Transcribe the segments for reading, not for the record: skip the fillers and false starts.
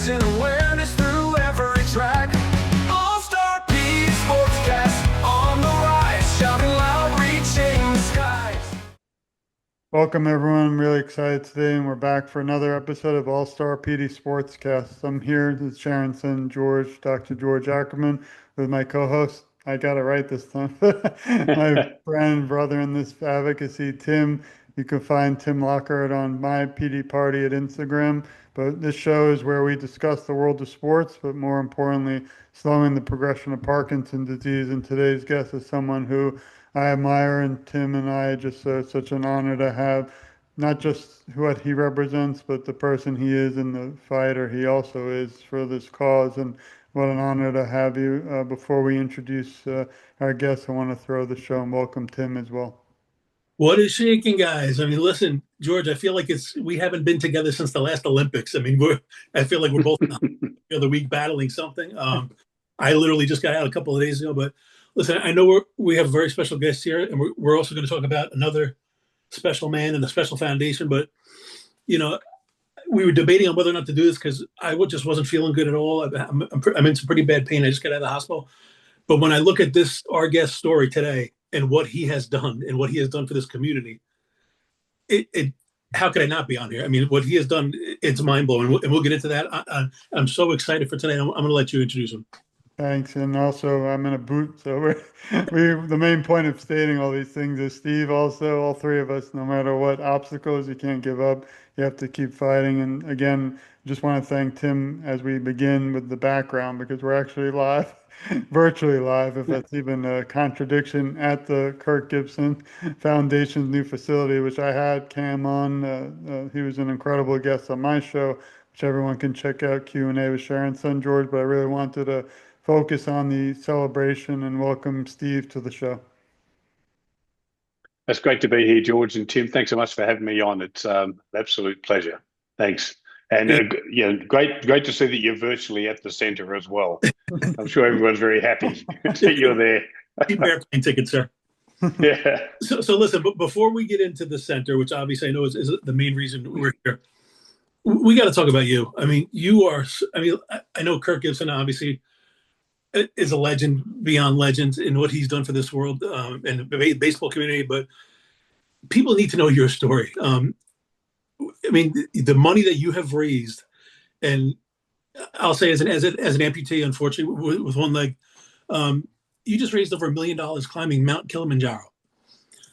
raising awareness through every track. All-Star PD Sportscast on the rise, shouting loud, reaching the skies. Welcome everyone. I'm really excited today, and we're back for another episode of All-Star PD Sportscast. I'm here with Sharon George, Dr. George Ackerman, with my co-host. I got it right this time. My friend, brother in this advocacy, Tim. You can find Tim Lockhart on my PD Party at Instagram. But this show is where we discuss the world of sports, but more importantly, slowing the progression of Parkinson's disease. And today's guest is someone who I admire, and Tim and I just such an honor to have, not just what he represents, but the person he is and the fighter he also is for this cause. And what an honor to have you. Before we introduce our guest, I want to throw the show and welcome Tim as well. What is shaking, guys? I mean, listen, George, I feel like we haven't been together since the last Olympics. I mean, I feel like we're both the other week battling something. I literally just got out a couple of days ago, but listen, I know we have a very special guest here, and we're also going to talk about another special man and a special foundation. But, you know, we were debating on whether or not to do this because I just wasn't feeling good at all. I'm in some pretty bad pain. I just got out of the hospital. But when I look at our guest story today and what he has done and what he has done for this community, how could I not be on here? I mean, what he has done, it's mind blowing, and we'll get into that. I'm so excited for tonight. I'm going to let you introduce him. Thanks. And also, I'm in a boot. So the main point of stating all these things is Steve also, all three of us, no matter what obstacles, you can't give up. You have to keep fighting. And again, just want to thank Tim as we begin with the background, because we're actually live, virtually live, if that's even a contradiction, at the Kirk Gibson Foundation's new facility, which I had Cam on. He was an incredible guest on my show, which everyone can check out, Q&A with Sharon's son, George. But I really wanted to focus on the celebration and welcome Steve to the show. It's great to be here, George and Tim. Thanks so much for having me on. It's an absolute pleasure. Thanks. And great to see that you're virtually at the center as well. I'm sure everyone's very happy that you're there. Keep airplane tickets, sir. Yeah. So listen, but before we get into the center, which obviously I know is the main reason we're here, we got to talk about you. I mean, I know Kirk Gibson obviously is a legend beyond legends in what he's done for this world and the baseball community, but people need to know your story. I mean, the money that you have raised, and I'll say as an amputee, unfortunately, with one leg, you just raised over $1 million climbing Mount Kilimanjaro.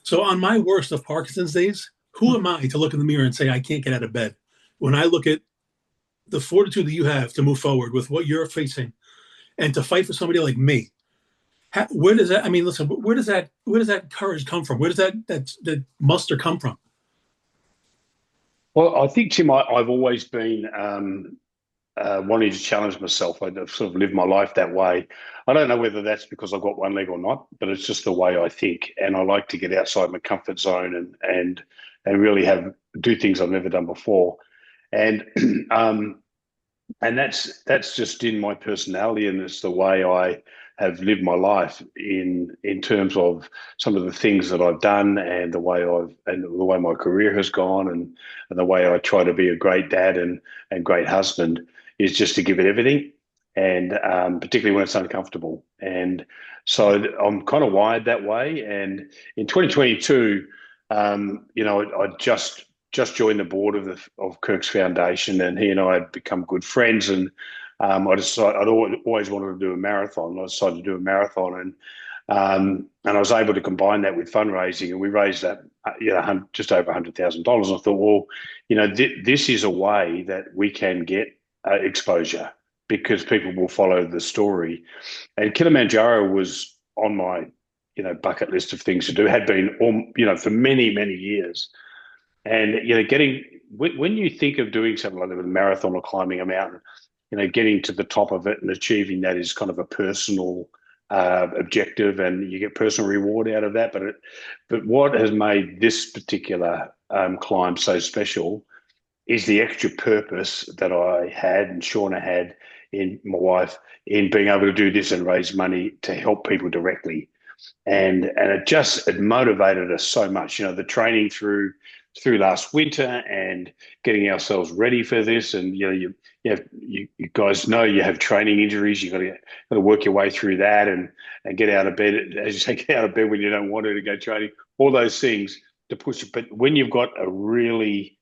So on my worst of Parkinson's days, who am I to look in the mirror and say I can't get out of bed? When I look at the fortitude that you have to move forward with what you're facing, and to fight for somebody like me, where does that? I mean, listen, where does that courage come from? Where does that muster come from? Well, I think, Tim, I've always been wanting to challenge myself. I've sort of lived my life that way. I don't know whether that's because I've got one leg or not, but it's just the way I think, and I like to get outside my comfort zone and really do things I've never done before, and that's just in my personality, and it's the way I have lived my life in terms of some of the things that I've done, and the way my career has gone, and the way I try to be a great dad and great husband is just to give it everything, and particularly when it's uncomfortable. And so I'm kind of wired that way. And in 2022, I just joined the board of Kirk's Foundation, and he and I had become good friends. And I decided I'd always wanted to do a marathon. I decided to do a marathon, and I was able to combine that with fundraising, and we raised that just over $100,000. I thought, well, this is a way that we can get exposure, because people will follow the story. And Kilimanjaro was on my bucket list of things to do. Had been for many years. And when you think of doing something like that, with a marathon or climbing a mountain, getting to the top of it and achieving that is kind of a personal objective, and you get personal reward out of that. But what has made this particular climb so special is the extra purpose that I had and Shauna had, in my wife, in being able to do this and raise money to help people directly. And it motivated us so much. The training through through last winter and getting ourselves ready for this. And you guys know you have training injuries. You got to work your way through that and get out of bed, as you say, get out of bed when you don't want to go training. All those things to push it. But when you've got a really,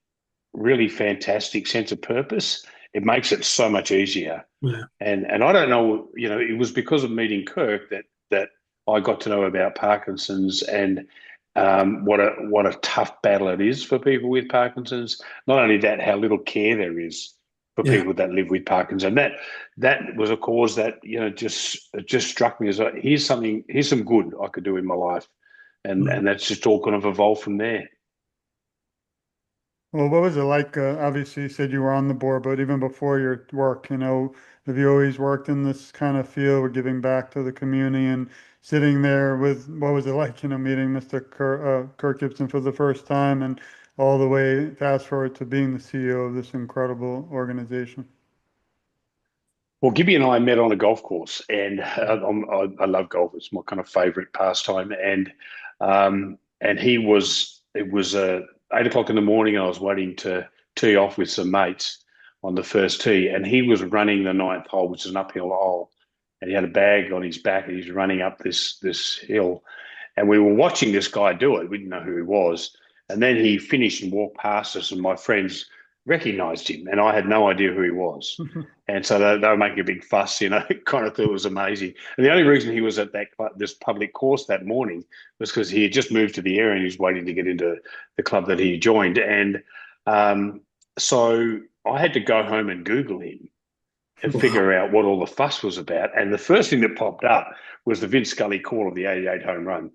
really fantastic sense of purpose, it makes it so much easier. Yeah. And I don't know, it was because of meeting Kirk that I got to know about Parkinson's and what a tough battle it is for people with Parkinson's. Not only that, how little care there is for people that live with Parkinson's. That was a cause that just struck me as here's some good I could do in my life, and that's just all kind of evolved from there. Well, what was it like? Obviously, you said you were on the board, but even before your work, have you always worked in this kind of field, with giving back to the community and sitting there with, what was it like, meeting Mr. Kirk Gibson for the first time and all the way fast forward to being the CEO of this incredible organization? Well, Gibby and I met on a golf course, and I love golf. It's my kind of favorite pastime. And he was, it was 8 o'clock in the morning. I was waiting to tee off with some mates on the first tee, and he was running the ninth hole, which is an uphill hole. And he had a bag on his back, and he's running up this hill. And we were watching this guy do it. We didn't know who he was. And then he finished and walked past us, and my friends recognized him, and I had no idea who he was. And so they were making a big fuss, kind of thought it was amazing. And the only reason he was at this public course that morning was because he had just moved to the area and he was waiting to get into the club that he joined. And so I had to go home and Google him and figure out what all the fuss was about. And the first thing that popped up was the Vince Scully call of the '88 home run,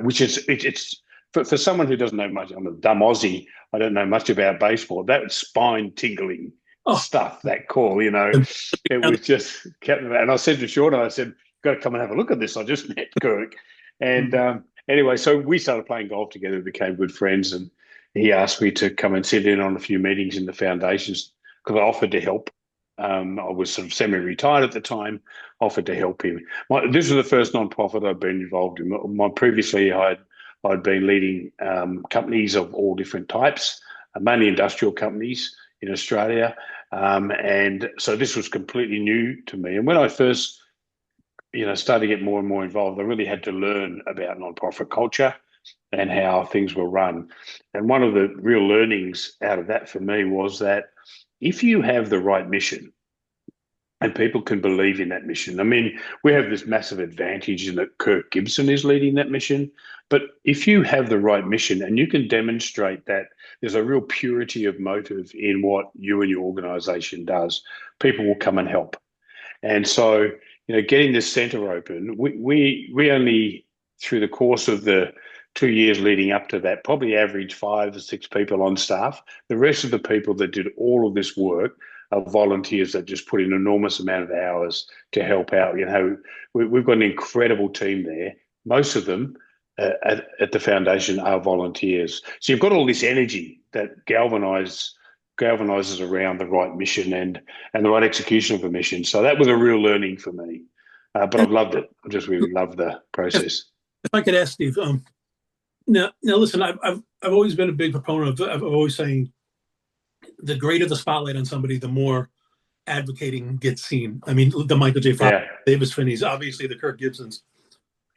which it's for someone who doesn't know much. I'm a dumb Aussie. I don't know much about baseball. That was spine tingling stuff, that call, it was just kept. And I said to Sean, I said, got to come and have a look at this. I just met Kirk. And anyway, so we started playing golf together, became good friends. And he asked me to come and sit in on a few meetings in the foundations because I offered to help. I was sort of semi-retired at the time, offered to help him. This was the first non-profit I'd been involved in. Previously, I'd been leading companies of all different types, mainly industrial companies in Australia. And so this was completely new to me. And when I first, started to get more and more involved, I really had to learn about non-profit culture and how things were run. And one of the real learnings out of that for me was that if you have the right mission and people can believe in that mission, I mean, we have this massive advantage in that Kirk Gibson is leading that mission. But if you have the right mission and you can demonstrate that there's a real purity of motive in what you and your organization does, people will come and help. And so, getting this center open, we only, through the course of the 2 years leading up to that, probably average 5 or 6 people on staff. The rest of the people that did all of this work are volunteers that just put in an enormous amount of hours to help out. We've got an incredible team there. Most of them at the foundation are volunteers. So you've got all this energy that galvanizes around the right mission and the right execution of the mission. So that was a real learning for me. But I've loved it. I just really loved the process. If I could ask Steve, now listen, I've always been a big proponent of always saying the greater the spotlight on somebody, the more advocating gets seen. I mean, the Michael J. Fox, Davis Finney's, obviously the Kirk Gibsons.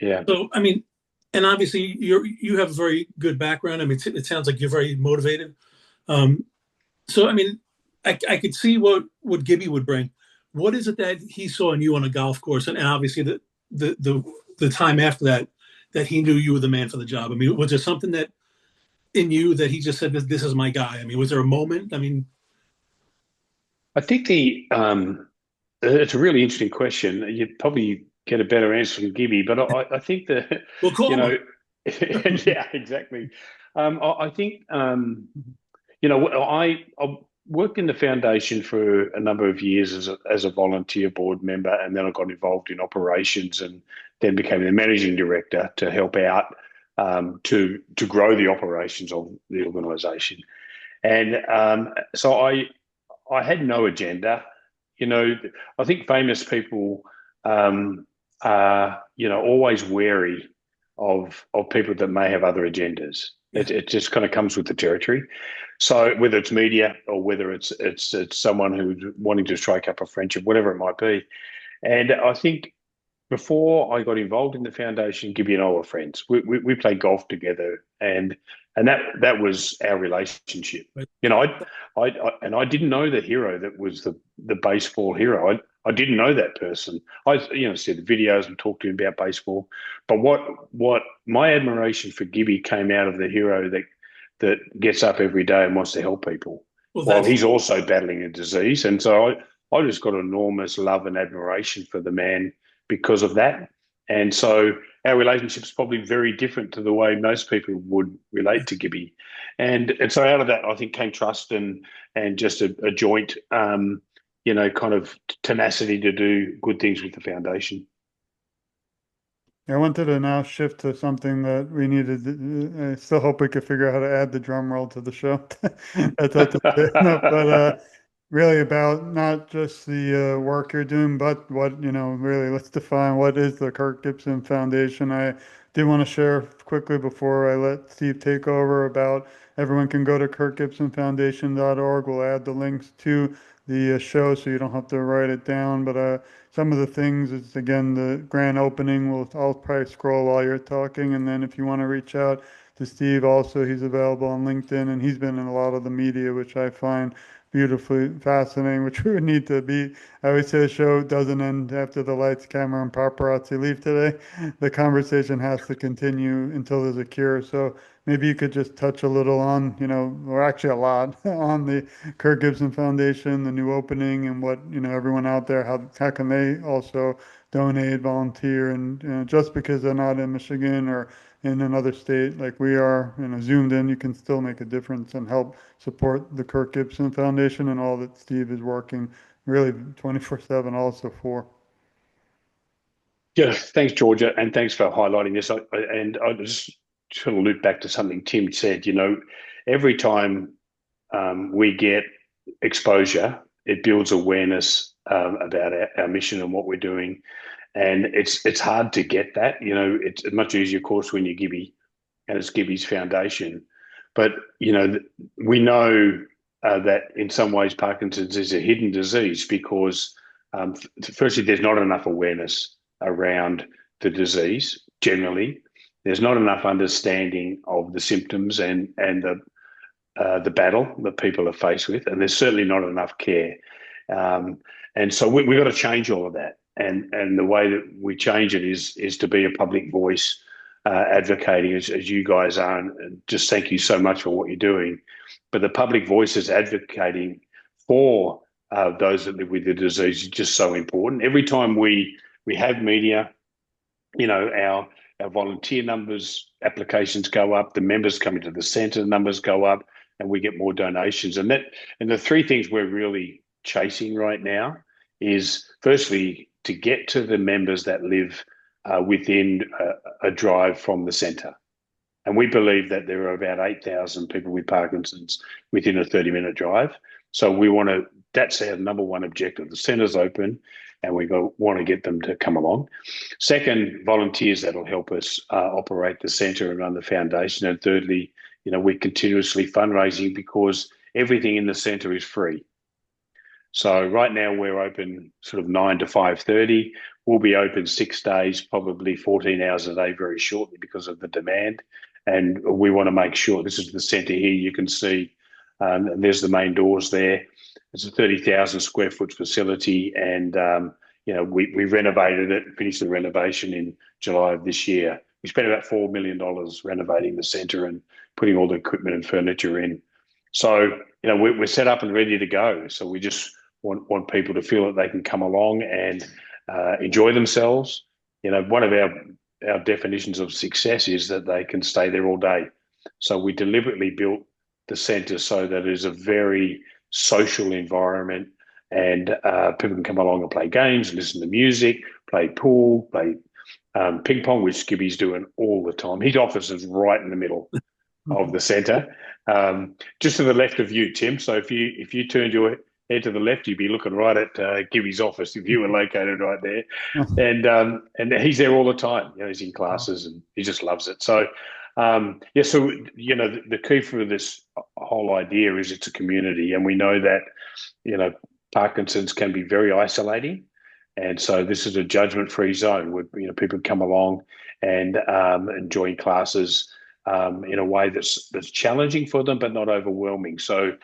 Yeah. So, I mean, and obviously you have a very good background. I mean, it sounds like you're very motivated. So, I mean, I could see what Gibby would bring. What is it that he saw in you on a golf course, and obviously the time after that he knew you were the man for the job? I mean, was there something that in you that he just said, this is my guy? I mean, was there a moment? I mean, I think it's a really interesting question. You'd probably get a better answer from Gibby, but I think that, we'll call him. Yeah, exactly. I think, I worked in the foundation for a number of years as a volunteer board member, and then I got involved in operations and then became the managing director to help out to grow the operations of the organisation. And so I had no agenda. I think famous people are always wary of people that may have other agendas. Yeah. It just kind of comes with the territory. So whether it's media or whether it's someone who's wanting to strike up a friendship, whatever it might be. And I think before I got involved in the foundation, Gibby and I were friends. We played golf together, and that was our relationship. Right. You know, I didn't know the hero that was the baseball hero. I didn't know that person. I see the videos and talked to him about baseball, but what my admiration for Gibby came out of the hero that gets up every day and wants to help people, Well, while that's he's also battling a disease. And so I just got enormous love and admiration for the man because of that. And so our relationship is probably very different to the way most people would relate to Gibby. And so out of that, I think came trust and just a joint, kind of tenacity to do good things with the foundation. I wanted to now shift to something that we needed. I still hope we could figure out how to add the drum roll to the show. That's no, but really about not just the work you're doing, but what, really let's define what is the Kirk Gibson Foundation. I did want to share quickly before I let Steve take over about everyone can go to kirkgibsonfoundation.org. We'll add the links to the show so you don't have to write it down. But some of the things is again the grand opening. I'll probably scroll while you're talking, and then if you want to reach out to Steve, also he's available on LinkedIn, and he's been in a lot of the media, which I find beautifully fascinating. Which we would need to be. I always say the show doesn't end after the lights, camera, and paparazzi leave today. The conversation has to continue until there's a cure. So maybe you could just touch a little on, or actually a lot on the Kirk Gibson Foundation, the new opening, and what, everyone out there, how can they also donate, volunteer, and just because they're not in Michigan or in another state like we are, zoomed in, you can still make a difference and help support the Kirk Gibson Foundation and all that Steve is working really 24/7 also for. Yeah, thanks, Georgia, and thanks for highlighting this. I just sort of loop back to something Tim said. Every time we get exposure, it builds awareness about our mission and what we're doing. And it's hard to get that. It's a much easier course when you're Gibby and it's Gibby's foundation. But, we know that in some ways Parkinson's is a hidden disease because, firstly, there's not enough awareness around the disease generally. There's not enough understanding of the symptoms and the battle that people are faced with, and there's certainly not enough care. And so we've got to change all of that. And the way that we change it is to be a public voice, advocating as you guys are. And just thank you so much for what you're doing. But the public voice is advocating for those that live with the disease is just so important. Every time we have media, our volunteer numbers, applications go up, the members coming to the centre numbers go up, and we get more donations. And the three things we're really chasing right now is firstly to get to the members that live within a drive from the centre. And we believe that there are about 8,000 people with Parkinson's within a 30-minute drive. So that's our number one objective. The centre's open and we want to get them to come along. Second, volunteers that'll help us operate the centre and run the foundation. And thirdly, we're continuously fundraising because everything in the centre is free. So right now we're open sort of 9 to 5:30. We'll be open 6 days, probably 14 hours a day very shortly because of the demand. And we want to make sure, this is the centre here, you can see, and there's the main doors there. It's a 30,000 square foot facility, and we renovated it, finished the renovation in July of this year. We spent about $4 million renovating the centre and putting all the equipment and furniture in. So we're set up and ready to go. So we just want people to feel that they can come along and enjoy themselves. One of our definitions of success is that they can stay there all day. So we deliberately built the centre so that it is a very social environment, and people can come along and play games, listen to music, play pool, play ping pong, which Skibby's doing all the time. His office is right in the middle of the centre, just to the left of you, Tim. So if you turned your head to the left, you'd be looking right at Gibby's office if you were located right there. And he's there all the time. He's in classes and he just loves it. So Yeah, so the key for this whole idea is it's a community, and we know that Parkinson's can be very isolating, and so this is a judgment-free zone where people come along and enjoy classes in a way that's challenging for them but not overwhelming. So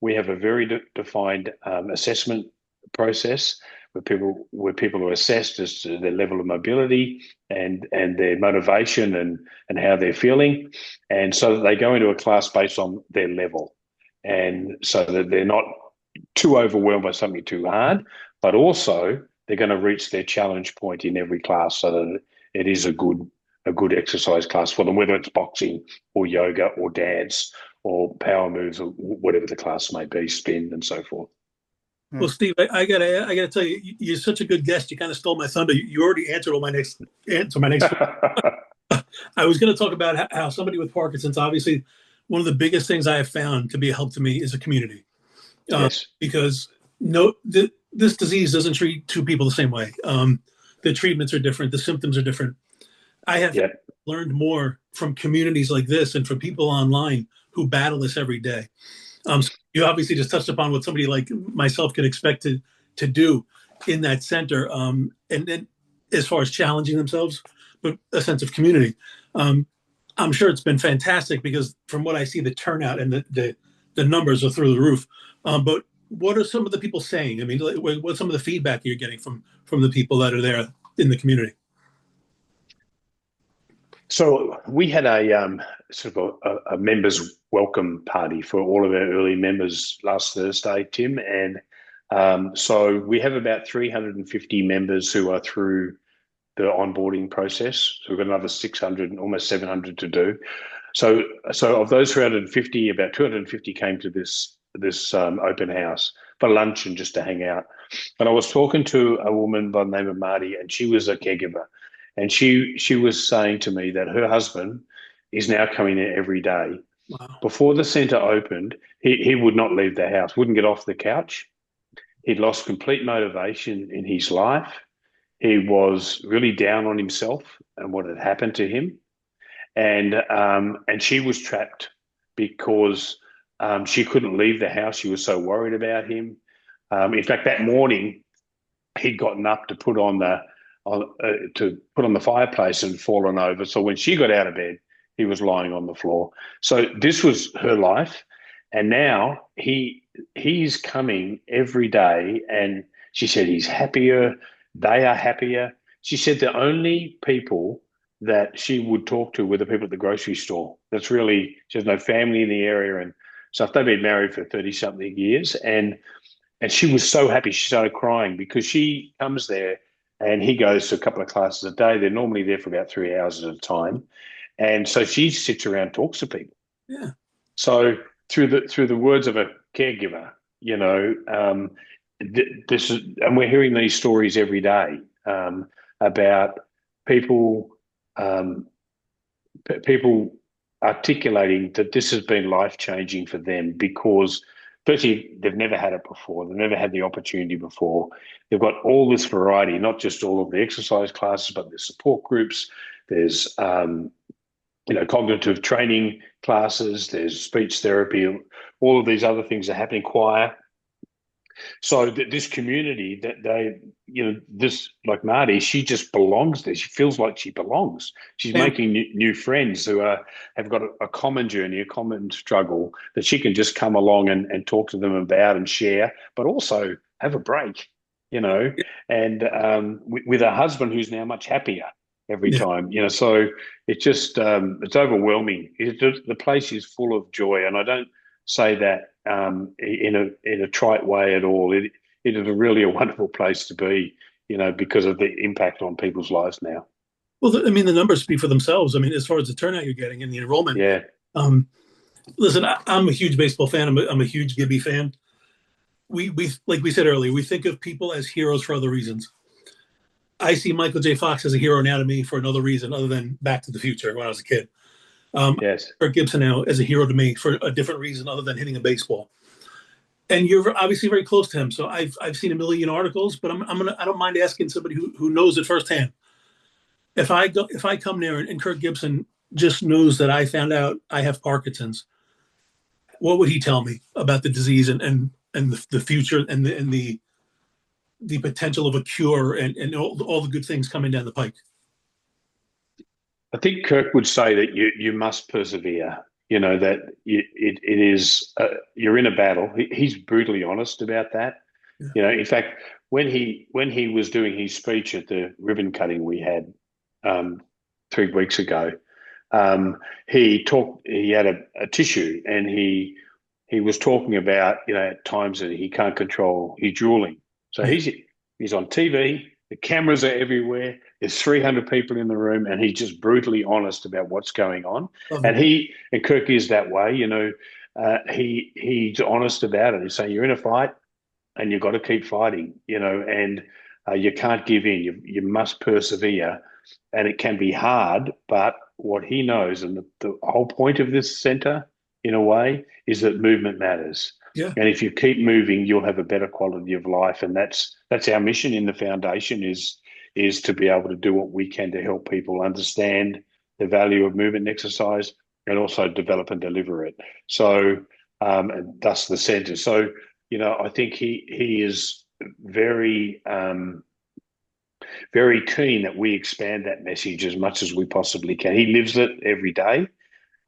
we have a very defined assessment process where people are assessed as to their level of mobility and their motivation and how they're feeling, and so that they go into a class based on their level, and so that they're not too overwhelmed by something too hard, but also they're going to reach their challenge point in every class so that it is a good exercise class for them, whether it's boxing or yoga or dance or power moves or whatever the class may be, spin and so forth. Well, Steve, I gotta tell you, you're such a good guest. You kind of stole my thunder. You already answered all my next answer. I was going to talk about how somebody with Parkinson's, obviously, one of the biggest things I have found to be a help to me is a community. Yes. Because this disease doesn't treat two people the same way. The treatments are different. The symptoms are different. I have learned more from communities like this and from people online who battle this every day. So you obviously just touched upon what somebody like myself could expect to do in that center. And then as far as challenging themselves, but a sense of community. I'm sure it's been fantastic because from what I see, the turnout and the numbers are through the roof. But what are some of the people saying? I mean, what's some of the feedback you're getting from the people that are there in the community? So we had a sort of a members welcome party for all of our early members last Thursday, Tim, and so we have about 350 members who are through the onboarding process. So we've got another 600, almost 700 to do. So of those 350, about 250 came to this open house for lunch and just to hang out. And I was talking to a woman by the name of Marty, and she was a caregiver. And she was saying to me that her husband is now coming in every day. Wow. Before the centre opened, he would not leave the house, wouldn't get off the couch. He'd lost complete motivation in his life. He was really down on himself and what had happened to him. And she was trapped because she couldn't leave the house. She was so worried about him. In fact, that morning, he'd gotten up to put on the fireplace and fallen over. So when she got out of bed, he was lying on the floor. So this was her life, and now he's coming every day. And she said he's happier. They are happier. She said the only people that she would talk to were the people at the grocery store. That's really, she has no family in the area and stuff. They've been married for 30-something years, and she was so happy. She started crying because she comes there. And he goes to a couple of classes a day. They're normally there for about 3 hours at a time. And so she sits around and talks to people. Yeah. So through the words of a caregiver, this is, and we're hearing these stories every day about people articulating that this has been life-changing for them because firstly, they've never had it before. They've never had the opportunity before. They've got all this variety, not just all of the exercise classes, but there's support groups. There's, cognitive training classes. There's speech therapy. All of these other things are happening, choir. So this community that this, like Marty, she just belongs there. She feels like she belongs. She's making new friends who have got a common journey, a common struggle that she can just come along and talk to them about and share, but also have a break, and with her husband who's now much happier every time, so it's just, it's overwhelming. The place is full of joy, and I don't say that in a trite way at all. It is really a wonderful place to be, because of the impact on people's lives now. Well, the numbers speak for themselves. I mean, as far as the turnout you're getting and the enrollment. Yeah. Listen, I'm a huge baseball fan. I'm a huge Gibby fan. We like we said earlier, we think of people as heroes for other reasons. I see Michael J. Fox as a hero now to me for another reason other than Back to the Future when I was a kid. Yes. Kirk Gibson now as a hero to me for a different reason other than hitting a baseball. And you're obviously very close to him, so I've seen a million articles, but I don't mind asking somebody who knows it firsthand. If I come there and Kirk Gibson just knows that I found out I have Parkinson's, what would he tell me about the disease and the future and the potential of a cure and all the good things coming down the pike? I think Kirk would say that you must persevere. You know that it is you're in a battle. He's brutally honest about that. Yeah. You know, in fact, when he was doing his speech at the ribbon cutting we had 3 weeks ago, he talked. He had a tissue, and he was talking about, at times that he can't control his drooling. So Yeah. he's on TV. The cameras are everywhere. There's 300 people in the room, and he's just brutally honest about what's going on. Love And it. Kirk is that way. He's honest about it. He's saying you're in a fight, and you've got to keep fighting. And you can't give in. You must persevere, and it can be hard. But what he knows, and the whole point of this center, in a way, is that movement matters. Yeah. And if you keep moving, you'll have a better quality of life. And that's our mission in the foundation is to be able to do what we can to help people understand the value of movement and exercise, and also develop and deliver it. So, and thus the center. So, I think he is very very keen that we expand that message as much as we possibly can. He lives it every day,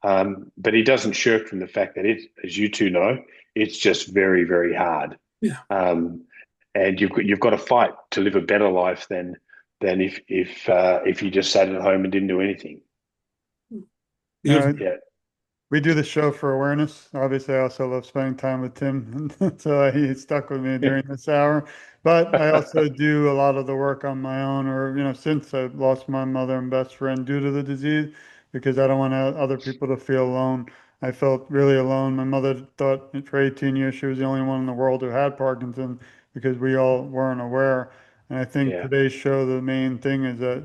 but he doesn't shirk from the fact that as you two know, it's just very, very hard. Yeah. And you've got to fight to live a better life than if you just sat at home and didn't do anything. Yeah. Yeah. We do the show for awareness. Obviously, I also love spending time with Tim, so he stuck with me during this hour. But I also do a lot of the work on my own, or since I lost my mother and best friend due to the disease, because I don't want other people to feel alone. I felt really alone. My mother thought for 18 years she was the only one in the world who had Parkinson's, because we all weren't aware. And I think Yeah. today's show, the main thing is that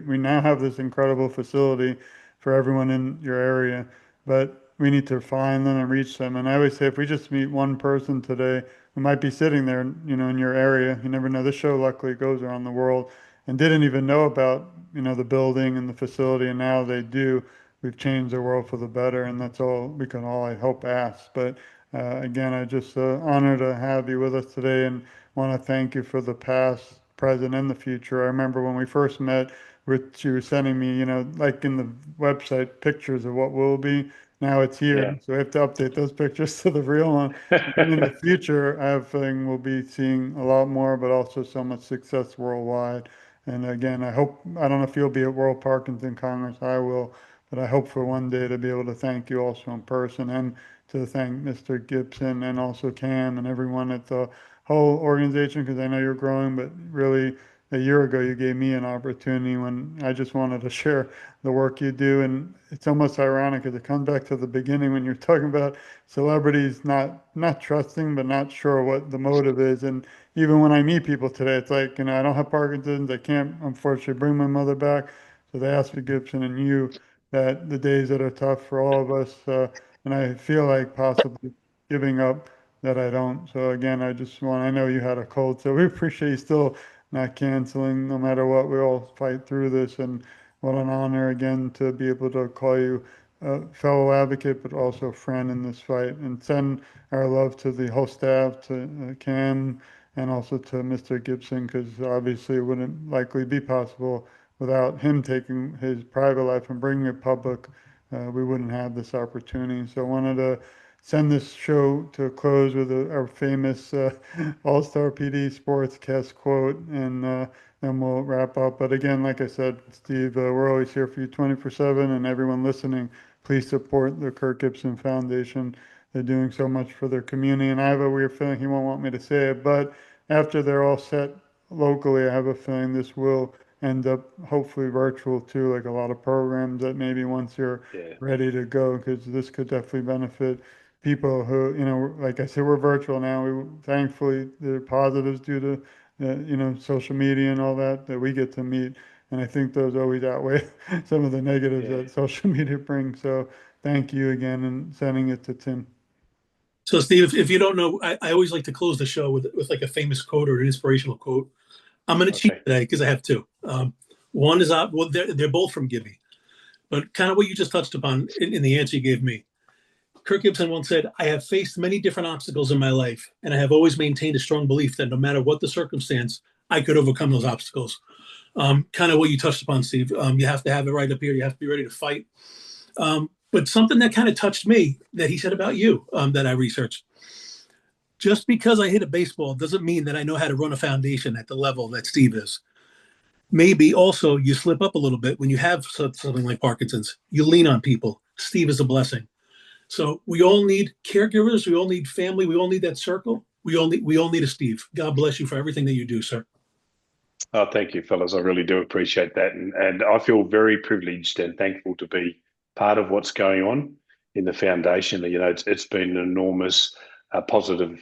we now have this incredible facility for everyone in your area, but we need to find them and reach them. And I always say, if we just meet one person today who might be sitting there, in your area, you never know. This show luckily goes around the world, and didn't even know about, the building and the facility, and now they do. We've changed the world for the better, and that's all we can all, I hope, ask. But again, I just honor to have you with us today, and want to thank you for the past, present, and the future. I remember when we first met, you were sending me, like in the website, pictures of what will be. Now it's here, Yeah. so we have to update those pictures to the real one. And in the future, I have a feeling we'll be seeing a lot more, but also so much success worldwide. And again, I don't know if you'll be at World Parkinson Congress, I will, but I hope for one day to be able to thank you also in person, and to thank Mr. Gibson and also Cam and everyone at the whole organization, because I know you're growing, but really a year ago you gave me an opportunity when I just wanted to share the work you do. And it's almost ironic because it comes back to the beginning when you're talking about celebrities not trusting, but not sure what the motive is. And even when I meet people today, it's like, I don't have Parkinson's, I can't unfortunately bring my mother back, so they asked for Gibson and you, that the days that are tough for all of us, and I feel like possibly giving up, that I don't. So again, I know you had a cold, so we appreciate you still not canceling no matter what. We all fight through this, and what an honor again to be able to call you a fellow advocate, but also friend in this fight. And send our love to the whole staff, to Cam, and also to Mr. Gibson, because obviously it wouldn't likely be possible without him taking his private life and bringing it public. We wouldn't have this opportunity. So I wanted to send this show to a close with our famous All-Star PD Sportscast quote, and then we'll wrap up. But again, like I said, Steve, we're always here for you 24/7, and everyone listening, please support the Kirk Gibson Foundation. They're doing so much for their community, and I have a weird feeling he won't want me to say it, but after they're all set locally, I have a feeling this will end up hopefully virtual too, like a lot of programs that maybe once you're Yeah. ready to go, because this could definitely benefit people who, like I said, we're virtual now. Thankfully, there are positives due to, social media and all that we get to meet. And I think those always outweigh some of the negatives Yeah. that social media brings. So thank you again, and sending it to Tim. So, Steve, if you don't know, I always like to close the show with like a famous quote or an inspirational quote. I'm going to cheat Okay. today because I have two. One is well, they're both from Gibby. but kind of what you just touched upon in the answer you gave me. Kirk Gibson once said, I have faced many different obstacles in my life, and I have always maintained a strong belief that no matter what the circumstance, I could overcome those obstacles. Kind of what you touched upon, Steve. You have to have it right up here. You have to be ready to fight. But something that kind of touched me that he said about you that I researched. Just because I hit a baseball doesn't mean that I know how to run a foundation at the level that Steve is. Maybe also you slip up a little bit when you have something like Parkinson's. You lean on people. Steve is a blessing. So we all need caregivers. We all need family. We all need that circle. We all need a Steve. God bless you for everything that you do, sir. Oh, thank you, fellas. I really do appreciate that. And I feel very privileged and thankful to be part of what's going on in the foundation. You know, it's been an enormous positive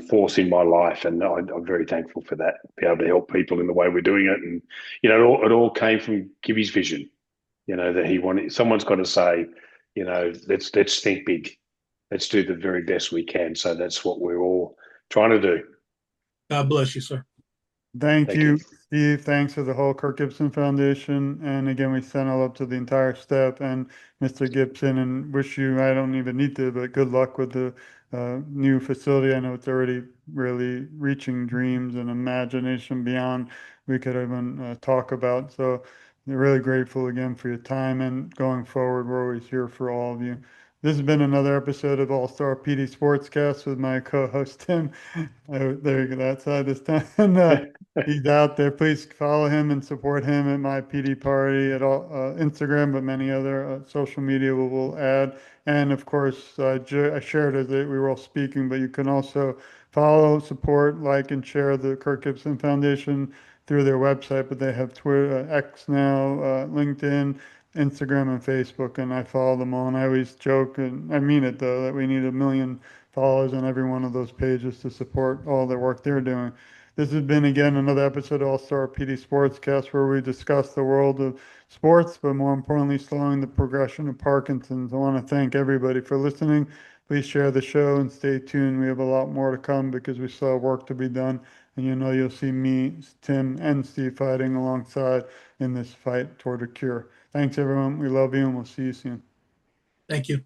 force in my life. And I'm very thankful for that, be able to help people in the way we're doing it. And, you know, it all came from Gibby's vision, you know, that he wanted, someone's got to say, you know, let's think big. Let's do the very best we can. So that's what we're all trying to do. God bless you, sir. Thank Thank you. you, Steve. Thanks to the whole Kirk Gibson Foundation. And again, we send all up to the entire staff and Mr. Gibson and wish you, I don't even need to, but good luck with the new facility. I know it's already really reaching dreams and imagination beyond we could even talk about. So we're really grateful again for your time and going forward, we're always here for all of you. This has been another episode of All Star PD Sportscast with my co-host Tim. There you go, that side this time. And, he's out there. Please follow him and support him at my PD Party at all Instagram, but many other social media will add. And of course, I shared as we were all speaking, but you can also follow, support, like, and share the Kirk Gibson Foundation through their website. But they have Twitter, X now, LinkedIn, Instagram, and Facebook, and I follow them all. And I always joke, and I mean it though, that we need 1 million followers on every one of those pages to support all the work they're doing. This has been again another episode of All Star PD Sportscast where we discuss the world of sports, but more importantly, slowing the progression of Parkinson's. I want to thank everybody for listening. Please share the show and stay tuned. We have a lot more to come because we still have work to be done. And you know you'll see me, Tim, and Steve fighting alongside in this fight toward a cure. Thanks, everyone. We love you, and we'll see you soon. Thank you.